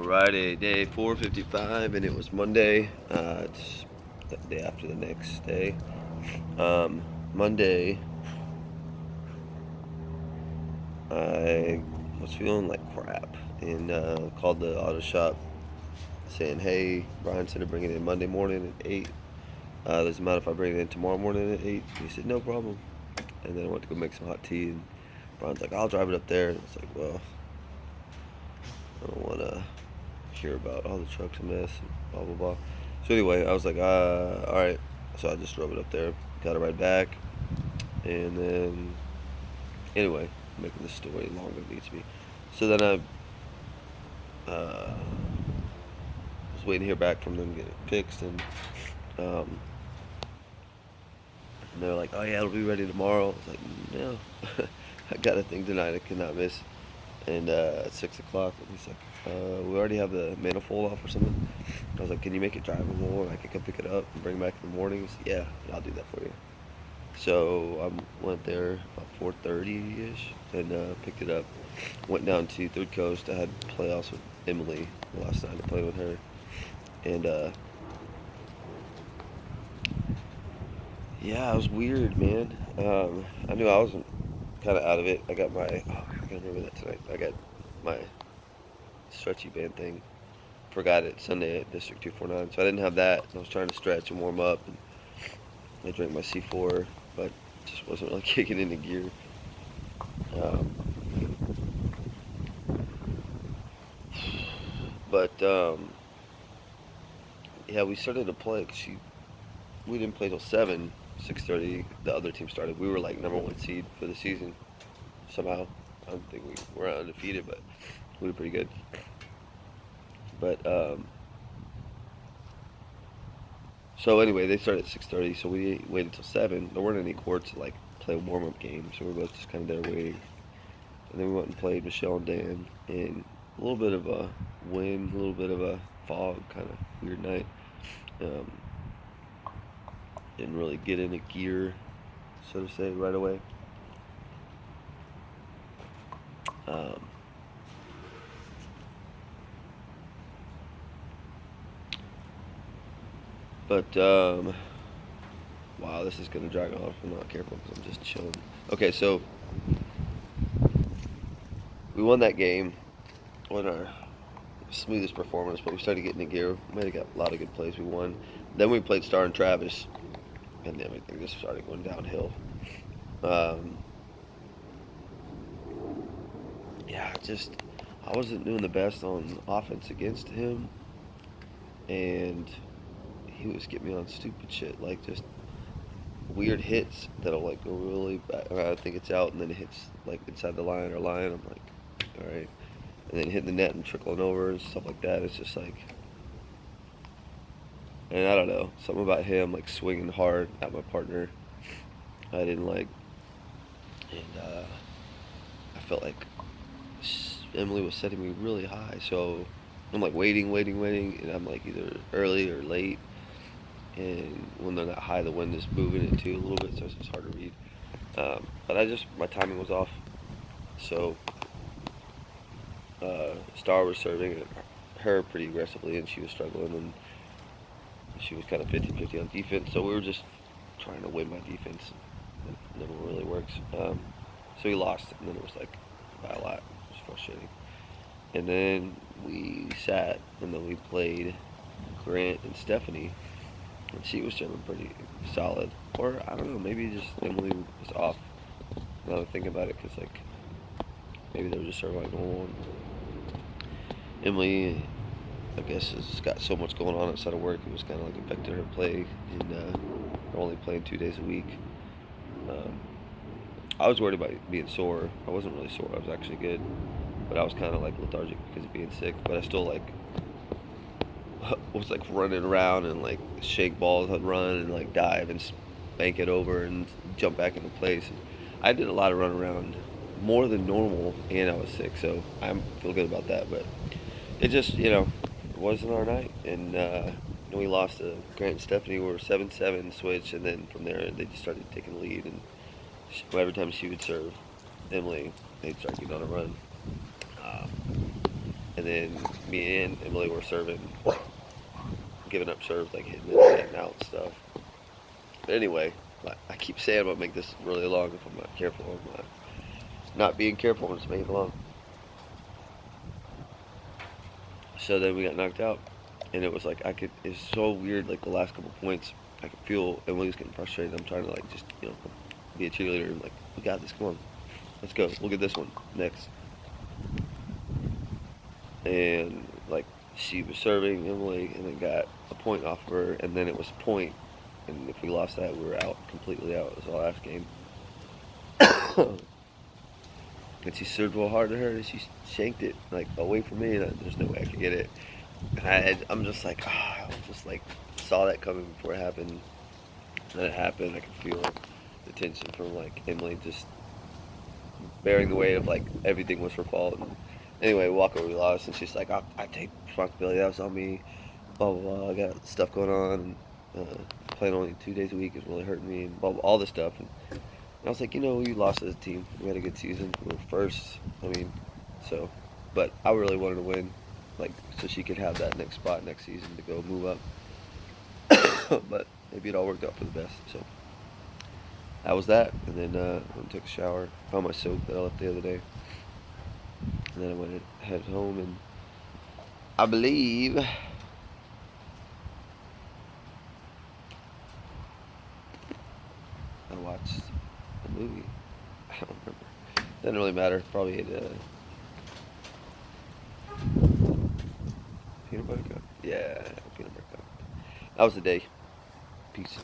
Alrighty, day 4:55, and it was Monday. It's the day after the next day. Monday, I was feeling like crap and called the auto shop saying, "Hey, Brian said to bring it in Monday morning at 8. Does it matter if I bring it in tomorrow morning at 8?" He said, "No problem." And then I went to go make some hot tea, and Brian's like, "I'll drive it up there." And I was like, "Well, I don't want to hear about all the trucks a mess and blah blah blah." So anyway, I was like, all right. So I just drove it up there, got a ride back, and then anyway, making the story longer than it needs to be. So then I was waiting to hear back from them to get it fixed, um, and they're like, "Oh yeah, it'll be ready tomorrow." I was like, "No, I got a thing tonight I cannot miss." And at 6 o'clock, he's like, "We already have the manifold off or something." I was like, "Can you make it drivable? I can come pick it up and bring it back in the morning." He said, "Yeah, I'll do that for you." So I went there about 4:30 ish and picked it up. Went down to Third Coast. I had playoffs with Emily last night. I played with her, and yeah, it was weird, man. I knew I wasn't kind of out of it. I got my I gotta remember that tonight. I got my stretchy band thing. Forgot it Sunday at District 249, so I didn't have that. I was trying to stretch and warm up, and I drank my C4, but just wasn't really kicking into gear. Um, but yeah, we started to play because we didn't play till 6:30. The other team started. We were like number one seed for the season somehow. I don't think we were undefeated, but we were pretty good. But so anyway, they started at 6:30, so we waited till 7. There weren't any courts to like play a warm up game, so we were both just kind of there waiting. And then we went and played Michelle and Dan, and a little bit of a wind, a little bit of a fog, kind of weird night. Um, didn't really get into gear, so to say, right away. Um, but wow, this is gonna drag on if I'm not careful because I'm just chilling. Okay, so we won that game. Won our smoothest performance, but we started getting in gear. We might have got a lot of good plays. We won. Then we played Star and Travis, and everything just started going downhill. Um, yeah, I wasn't doing the best on offense against him, and he was getting me on stupid shit, like just weird hits that'll like go really bad. I think it's out, and then it hits like inside the line or line. I'm like, all right, and then hitting the net and trickling over and stuff like that. It's just like, and I don't know, something about him like swinging hard at my partner. I didn't like, and I felt like Emily was setting me really high, so I'm like waiting, and I'm like either early or late. And when they're that high, the wind is moving it too a little bit, so it's just hard to read. But my timing was off. So Star was serving her pretty aggressively, and she was struggling, and she was kind of 50-50 on defense. So we were just trying to win by defense. It never really works. So we lost, and then it was like by a lot. It was frustrating. And then we sat, and then we played Grant and Stephanie, and she was serving pretty solid. Or I don't know, maybe just Emily was off. Now that I think about it, because like maybe they were just serving like normal. Emily, I guess, has got so much going on outside of work. It was kind of like affecting her play, and we're only playing 2 days a week. Um, I was worried about being sore. I wasn't really sore. I was actually good, but I was kind of like lethargic because of being sick. But I still like was like running around and like shake balls. I'd run and like dive and spank it over and jump back into place. I did a lot of run around, more than normal, and I was sick, so I feel good about that. But it just, it wasn't our night, and we lost to Grant and Stephanie. We were 7-7 switch, and then from there they just started taking the lead, and every time she would serve Emily, they'd start getting on a run. Um, and then me and Emily were serving, giving up serves, like hitting it and out and stuff. But anyway, I keep saying I'm gonna make this really long if I'm not careful. I'm not being careful. I'm just making it long. So then we got knocked out, and it was like It's so weird. Like the last couple points, I could feel Emily's getting frustrated. I'm trying to like just be a cheerleader and like, we got this. Come on, let's go. We'll get this one next. And like she was serving Emily, and then got a point off of her, and then it was point. And if we lost that, we were out, completely out. It was our last game. And she served real hard to her, and she shanked it like away from me, and there's no way I could get it. And I'm just like, I just like saw that coming before it happened. And then it happened. I could feel the tension from like Emily just bearing the weight of like everything was her fault. And anyway, walk over, we lost, and she's like, I take responsibility. That was on me. Blah blah blah. I got stuff going on. And, playing only 2 days a week is really hurting me, and blah, blah, all this stuff. And I was like, we lost as a team. We had a good season. We were first. I mean, so, but I really wanted to win, like, so she could have that next spot next season to go move up. But maybe it all worked out for the best. So that was that. And then I went and took a shower. Found my soap that I left the other day. And then I went and headed home, and I believe I watched a movie. I don't remember. Doesn't really matter. Probably ate peanut butter cup. Yeah, peanut butter cup. That was the day. Peace.